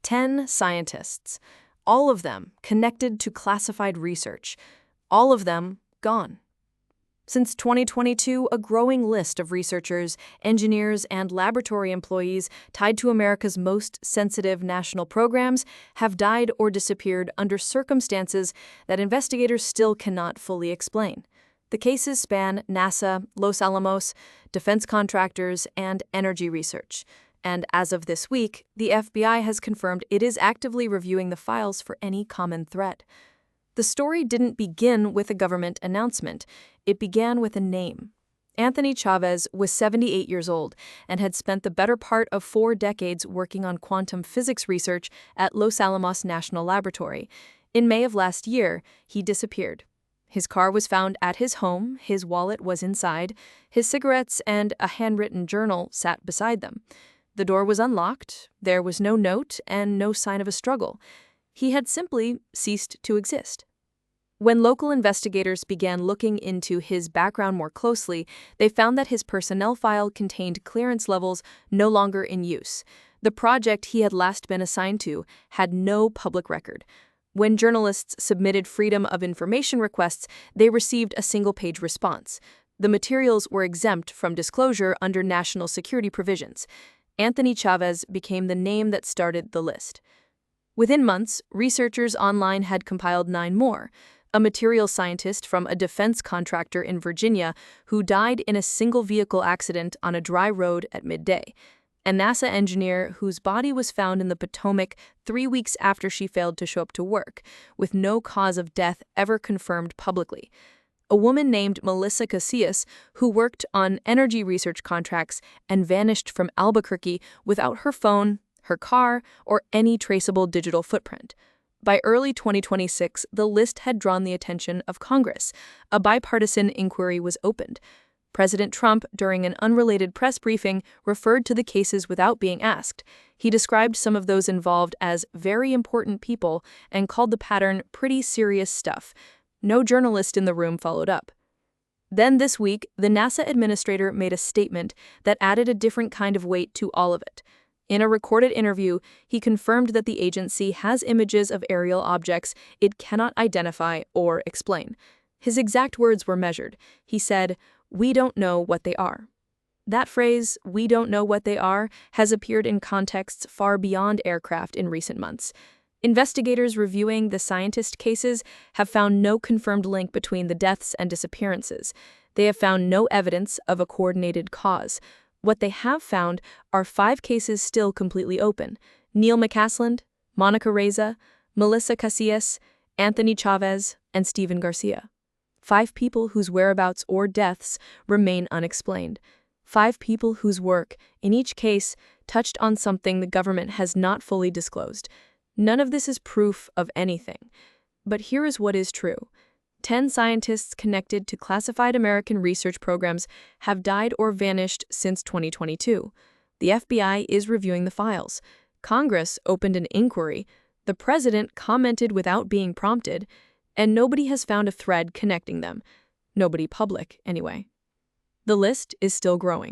10 scientists, all of them connected to classified research, all of them gone. Since 2022, a growing list of researchers, engineers, and laboratory employees tied to America's most sensitive national programs have died or disappeared under circumstances that investigators still cannot fully explain. The cases span NASA, Los Alamos, defense contractors, and energy research. And as of this week, the FBI has confirmed it is actively reviewing the files for any common thread. The story didn't begin with a government announcement. It began with a name. Anthony Chavez was 78 years old and had spent the better part of 4 decades working on quantum physics research at Los Alamos National Laboratory. In May of last year, he disappeared. His car was found at his home, his wallet was inside, his cigarettes and a handwritten journal sat beside them. The door was unlocked, there was no note, and no sign of a struggle. He had simply ceased to exist. When local investigators began looking into his background more closely, they found that his personnel file contained clearance levels no longer in use. The project he had last been assigned to had no public record. When journalists submitted Freedom of Information requests, they received a single-page response. The materials were exempt from disclosure under national security provisions. Anthony Chavez became the name that started the list. Within months, researchers online had compiled 9 more. A materials scientist from a defense contractor in Virginia who died in a single-vehicle accident on a dry road at midday. A NASA engineer whose body was found in the Potomac 3 weeks after she failed to show up to work, with no cause of death ever confirmed publicly. A woman named Melissa Casillas who worked on energy research contracts and vanished from Albuquerque without her phone, her car, or any traceable digital footprint. By early 2026, the list had drawn the attention of Congress. A bipartisan inquiry was opened. President Trump, during an unrelated press briefing, referred to the cases without being asked. He described some of those involved as very important people and called the pattern pretty serious stuff. No journalist in the room followed up. Then this week, the NASA administrator made a statement that added a different kind of weight to all of it. In a recorded interview, he confirmed that the agency has images of aerial objects it cannot identify or explain. His exact words were measured. He said, "We don't know what they are." That phrase, "we don't know what they are," has appeared in contexts far beyond aircraft in recent months. Investigators reviewing the scientist cases have found no confirmed link between the deaths and disappearances. They have found no evidence of a coordinated cause. What they have found are 5 cases still completely open: Neil McCasland, Monica Reza, Melissa Casillas, Anthony Chavez, and Stephen Garcia. 5 people whose whereabouts or deaths remain unexplained. 5 people whose work, in each case, touched on something the government has not fully disclosed. None of this is proof of anything. But here is what is true. 10 scientists connected to classified American research programs have died or vanished since 2022. The FBI is reviewing the files. Congress opened an inquiry. The president commented without being prompted. And nobody has found a thread connecting them. Nobody public, anyway. The list is still growing.